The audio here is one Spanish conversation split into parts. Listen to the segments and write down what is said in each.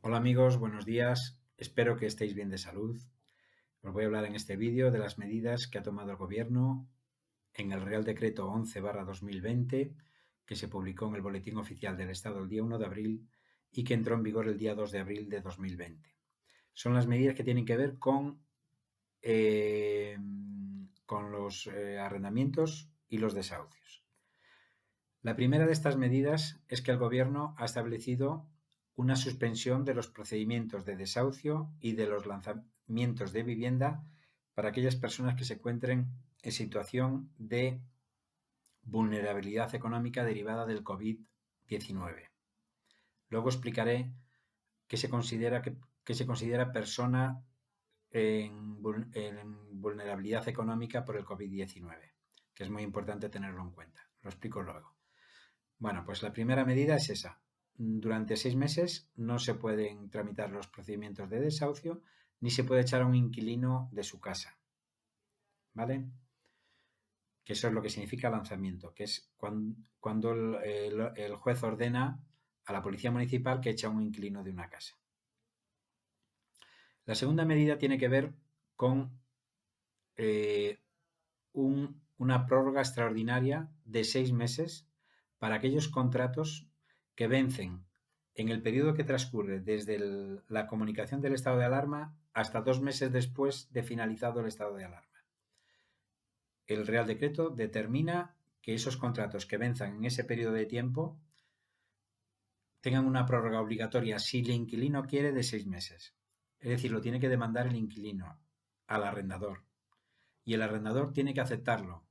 Hola amigos, buenos días. Espero que estéis bien de salud. Os voy a hablar en este vídeo de las medidas que ha tomado el Gobierno en el Real Decreto 11/2020, que se publicó en el Boletín Oficial del Estado el día 1 de abril y que entró en vigor el día 2 de abril de 2020. Son las medidas que tienen que ver con los arrendamientos y los desahucios. La primera de estas medidas es que el Gobierno ha establecido una suspensión de los procedimientos de desahucio y de los lanzamientos de vivienda para aquellas personas que se encuentren en situación de vulnerabilidad económica derivada del COVID-19. Luego explicaré qué se considera persona en vulnerabilidad económica por el COVID-19, que es muy importante tenerlo en cuenta. Lo explico luego. Bueno, pues la primera medida es esa. Durante 6 meses no se pueden tramitar los procedimientos de desahucio ni se puede echar a un inquilino de su casa. ¿Vale? Que eso es lo que significa lanzamiento, que es cuando el juez ordena a la policía municipal que eche a un inquilino de una casa. La segunda medida tiene que ver con una prórroga extraordinaria de 6 meses para aquellos contratos que vencen en el periodo que transcurre desde la comunicación del estado de alarma hasta 2 meses después de finalizado el estado de alarma. El Real Decreto determina que esos contratos que venzan en ese periodo de tiempo tengan una prórroga obligatoria si el inquilino quiere de 6 meses. Es decir, lo tiene que demandar el inquilino al arrendador. Y el arrendador tiene que aceptarlo.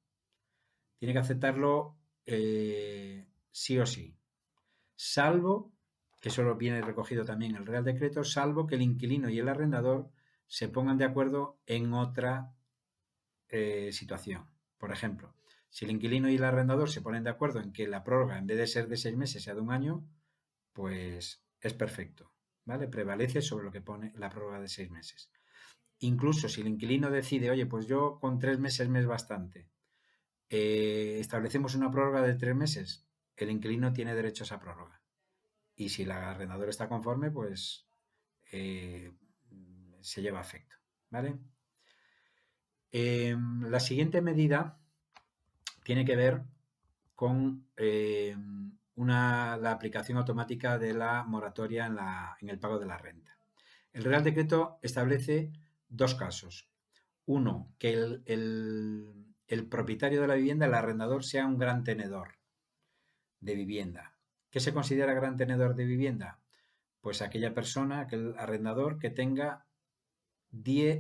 Tiene que aceptarlo sí o sí. Salvo, que eso lo viene recogido también en el Real Decreto, salvo que el inquilino y el arrendador se pongan de acuerdo en otra situación. Por ejemplo, si el inquilino y el arrendador se ponen de acuerdo en que la prórroga, en vez de ser de 6 meses, sea de un año, pues es perfecto, ¿vale? Prevalece sobre lo que pone la prórroga de 6 meses. Incluso si el inquilino decide, oye, pues yo con 3 meses me es bastante, establecemos una prórroga de 3 meses, el inquilino tiene derecho a esa prórroga. Y si el arrendador está conforme, pues eh, se lleva a efecto, ¿vale? La siguiente medida tiene que ver con la aplicación automática de la moratoria en el pago de la renta. El Real Decreto establece dos casos. Uno, que el propietario de la vivienda, el arrendador, sea un gran tenedor de vivienda. ¿Qué se considera gran tenedor de vivienda? Pues aquella persona, aquel arrendador que tenga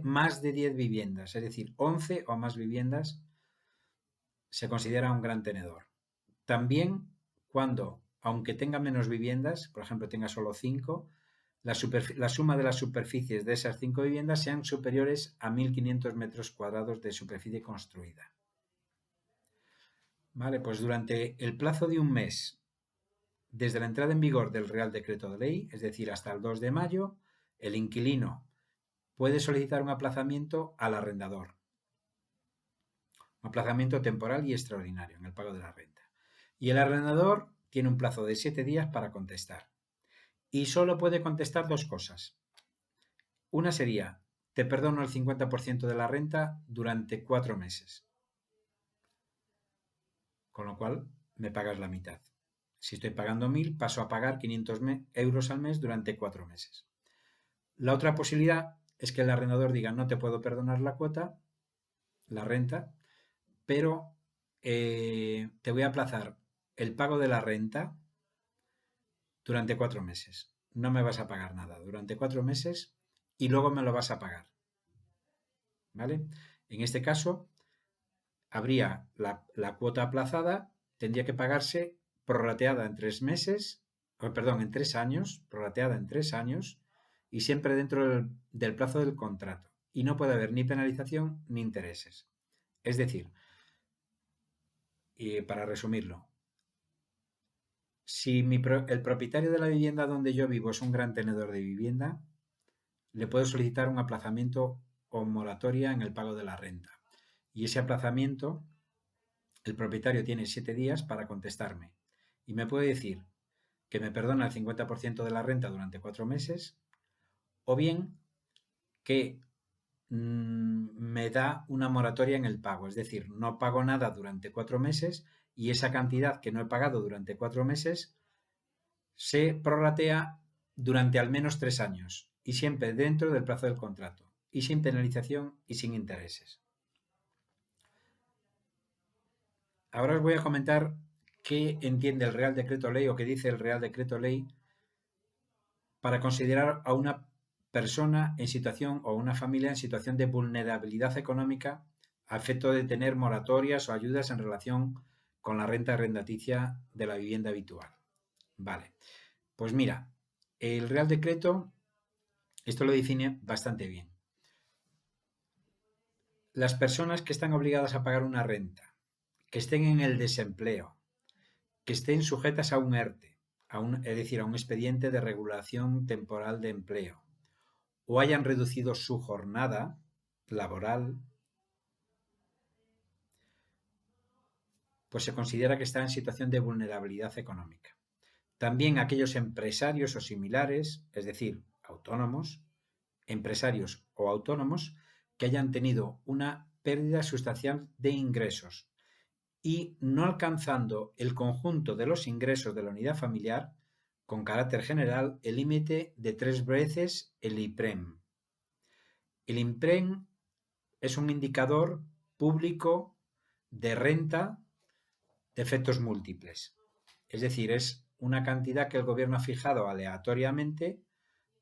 más de 10 viviendas, es decir, 11 o más viviendas, se considera un gran tenedor. También cuando, aunque tenga menos viviendas, por ejemplo, tenga solo 5, la suma de las superficies de esas 5 viviendas sean superiores a 1.500 metros cuadrados de superficie construida. Vale, pues durante el plazo de un mes, desde la entrada en vigor del Real Decreto de Ley, es decir, hasta el 2 de mayo, el inquilino puede solicitar un aplazamiento al arrendador. Un aplazamiento temporal y extraordinario en el pago de la renta. Y el arrendador tiene un plazo de 7 días para contestar. Y solo puede contestar dos cosas. Una sería, te perdono el 50% de la renta durante 4 meses. Con lo cual, me pagas la mitad. Si estoy pagando 1.000, paso a pagar 500 euros al mes durante 4 meses. La otra posibilidad es que el arrendador diga, no te puedo perdonar la cuota, la renta, pero te voy a aplazar el pago de la renta durante 4 meses. No me vas a pagar nada durante 4 meses y luego me lo vas a pagar. ¿Vale? En este caso, habría la cuota aplazada, tendría que pagarse prorrateada en 3 meses, perdón, en 3 años, prorrateada en 3 años y siempre dentro del plazo del contrato. Y no puede haber ni penalización ni intereses. Es decir, y para resumirlo, si el propietario de la vivienda donde yo vivo es un gran tenedor de vivienda, le puedo solicitar un aplazamiento o moratoria en el pago de la renta. Y ese aplazamiento, el propietario tiene 7 días para contestarme. Y me puede decir que me perdona el 50% de la renta durante 4 meses, o bien que me da una moratoria en el pago, es decir, no pago nada durante 4 meses y esa cantidad que no he pagado durante 4 meses se prorratea durante al menos 3 años y siempre dentro del plazo del contrato y sin penalización y sin intereses. Ahora os voy a comentar qué entiende el Real Decreto Ley o qué dice el Real Decreto Ley para considerar a una persona en situación o una familia en situación de vulnerabilidad económica a efecto de tener moratorias o ayudas en relación con la renta arrendaticia de la vivienda habitual. Vale, pues mira, el Real Decreto esto lo define bastante bien. Las personas que están obligadas a pagar una renta, que estén en el desempleo, que estén sujetas a un ERTE, es decir, a un expediente de regulación temporal de empleo, o hayan reducido su jornada laboral, pues se considera que está en situación de vulnerabilidad económica. También aquellos empresarios o similares, es decir, autónomos, empresarios o autónomos que hayan tenido una pérdida sustancial de ingresos y no alcanzando el conjunto de los ingresos de la unidad familiar, con carácter general, el límite de 3 veces el IPREM. El IPREM es un indicador público de renta de efectos múltiples. Es decir, es una cantidad que el gobierno ha fijado aleatoriamente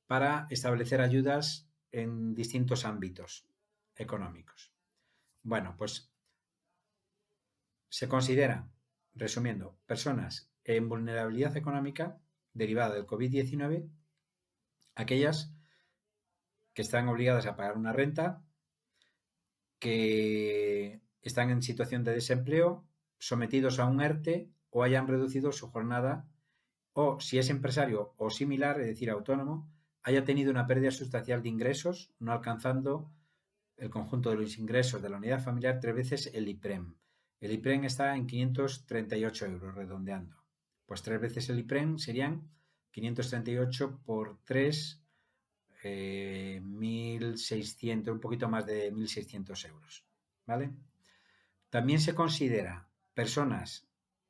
para establecer ayudas en distintos ámbitos económicos. Bueno, pues se consideran, resumiendo, personas en vulnerabilidad económica derivada del COVID-19, aquellas que están obligadas a pagar una renta, que están en situación de desempleo, sometidos a un ERTE o hayan reducido su jornada, o si es empresario o similar, es decir, autónomo, haya tenido una pérdida sustancial de ingresos, no alcanzando el conjunto de los ingresos de la unidad familiar 3 veces el IPREM. El IPREM está en 538 euros, redondeando. Pues 3 veces el IPREM serían 538 por 3, 1.600, un poquito más de 1.600 euros. ¿Vale? También se considera personas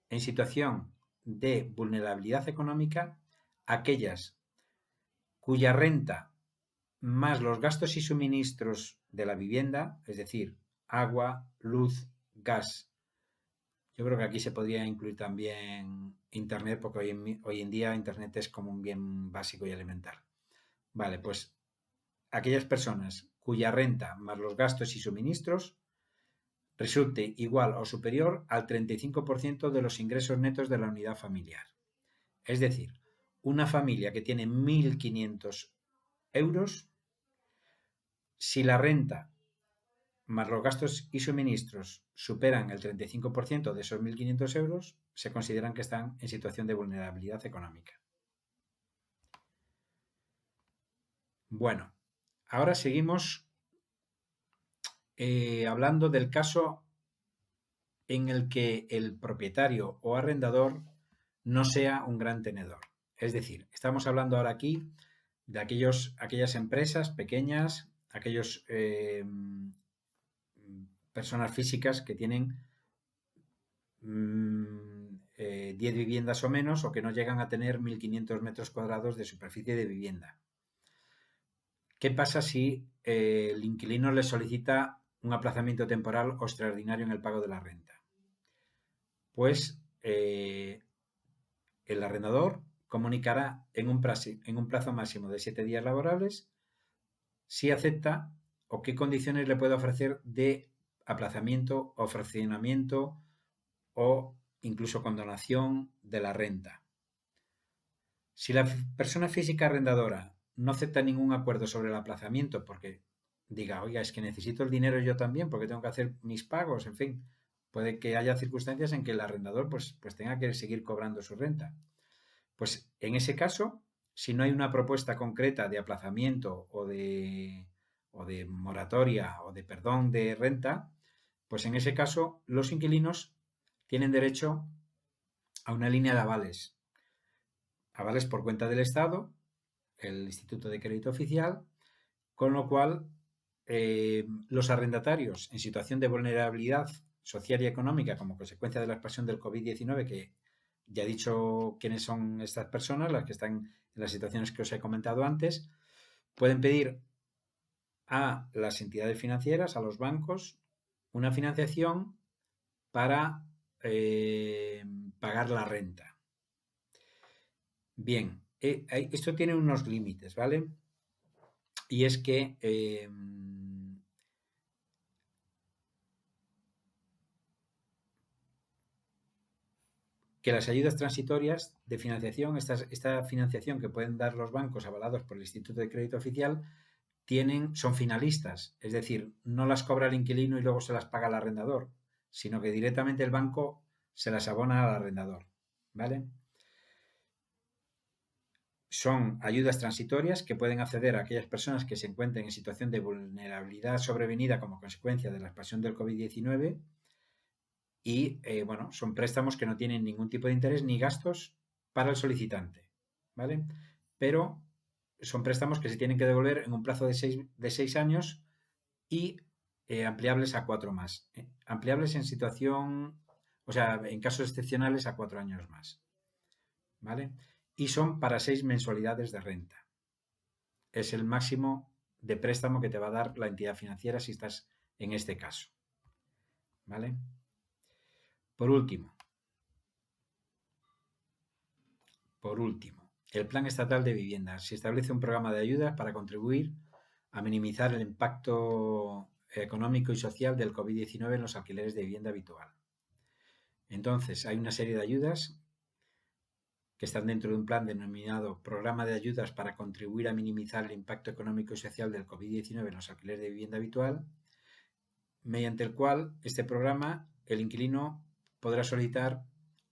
en situación de vulnerabilidad económica aquellas cuya renta más los gastos y suministros de la vivienda, es decir, agua, luz, gas. Yo creo que aquí se podría incluir también Internet, porque hoy en día Internet es como un bien básico y elemental. Vale, pues aquellas personas cuya renta más los gastos y suministros resulte igual o superior al 35% de los ingresos netos de la unidad familiar. Es decir, una familia que tiene 1.500 euros, si la renta más los gastos y suministros superan el 35% de esos 1.500 euros, se consideran que están en situación de vulnerabilidad económica. Bueno, ahora seguimos hablando del caso en el que el propietario o arrendador no sea un gran tenedor. Es decir, estamos hablando ahora aquí de aquellas empresas pequeñas, aquellos personas físicas que tienen 10 viviendas o menos o que no llegan a tener 1.500 metros cuadrados de superficie de vivienda. ¿Qué pasa si el inquilino le solicita un aplazamiento temporal o extraordinario en el pago de la renta? Pues el arrendador comunicará en un plazo máximo de 7 días laborables si acepta o qué condiciones le puede ofrecer de aplazamiento o fraccionamiento o incluso condonación de la renta. Si la persona física arrendadora no acepta ningún acuerdo sobre el aplazamiento porque diga, oiga, es que necesito el dinero yo también porque tengo que hacer mis pagos, en fin, puede que haya circunstancias en que el arrendador pues tenga que seguir cobrando su renta. Pues en ese caso, si no hay una propuesta concreta de aplazamiento o de moratoria o de perdón de renta, pues en ese caso los inquilinos tienen derecho a una línea de avales avales por cuenta del Estado, el Instituto de Crédito Oficial, con lo cual los arrendatarios en situación de vulnerabilidad social y económica como consecuencia de la expansión del COVID-19, que ya he dicho quiénes son estas personas, las que están en las situaciones que os he comentado antes, pueden pedir a las entidades financieras, a los bancos, una financiación para pagar la renta. Bien, esto tiene unos límites, ¿vale? Y es que las ayudas transitorias de financiación, esta financiación que pueden dar los bancos avalados por el Instituto de Crédito Oficial, son finalistas, es decir, no las cobra el inquilino y luego se las paga el arrendador, sino que directamente el banco se las abona al arrendador, ¿vale? Son ayudas transitorias que pueden acceder a aquellas personas que se encuentren en situación de vulnerabilidad sobrevenida como consecuencia de la expansión del COVID-19 y, bueno, son préstamos que no tienen ningún tipo de interés ni gastos para el solicitante, ¿vale? Pero son préstamos que se tienen que devolver en un plazo de 6 años y ampliables a 4 más. Ampliables en situación, o sea, en casos excepcionales a 4 años más, ¿vale? Y son para 6 mensualidades de renta. Es el máximo de préstamo que te va a dar la entidad financiera si estás en este caso, ¿vale? Por último, el Plan Estatal de Vivienda. Se establece un programa de ayudas para contribuir a minimizar el impacto económico y social del COVID-19 en los alquileres de vivienda habitual. Entonces, hay una serie de ayudas que están dentro de un plan denominado Programa de Ayudas para contribuir a minimizar el impacto económico y social del COVID-19 en los alquileres de vivienda habitual, mediante el cual este programa el inquilino podrá solicitar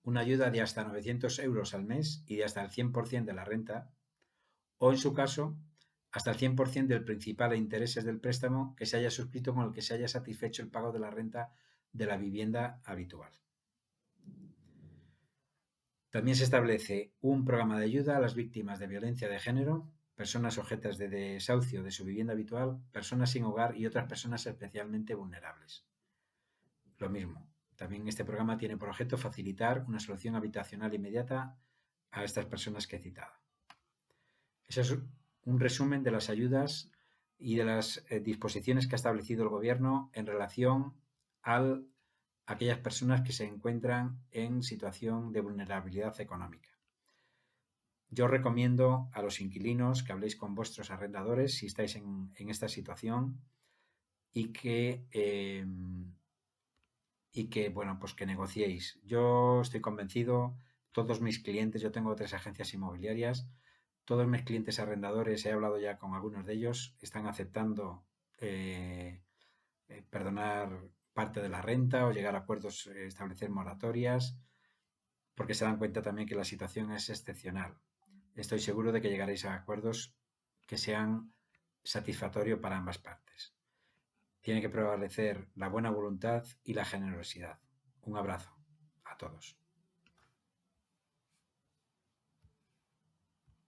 una ayuda de hasta 900 euros al mes y de hasta el 100% de la renta, o en su caso, hasta el 100% del principal e intereses del préstamo que se haya suscrito con el que se haya satisfecho el pago de la renta de la vivienda habitual. También se establece un programa de ayuda a las víctimas de violencia de género, personas objetas de desahucio de su vivienda habitual, personas sin hogar y otras personas especialmente vulnerables. Lo mismo, también este programa tiene por objeto facilitar una solución habitacional inmediata a estas personas que he citado. Ese es un resumen de las ayudas y de las disposiciones que ha establecido el Gobierno en relación a aquellas personas que se encuentran en situación de vulnerabilidad económica. Yo recomiendo a los inquilinos que habléis con vuestros arrendadores si estáis en esta situación y que, bueno, pues que negociéis. Yo estoy convencido, todos mis clientes, yo tengo 3 agencias inmobiliarias, todos mis clientes arrendadores, he hablado ya con algunos de ellos, están aceptando perdonar parte de la renta o llegar a acuerdos, establecer moratorias, porque se dan cuenta también que la situación es excepcional. Estoy seguro de que llegaréis a acuerdos que sean satisfactorios para ambas partes. Tiene que prevalecer la buena voluntad y la generosidad. Un abrazo a todos.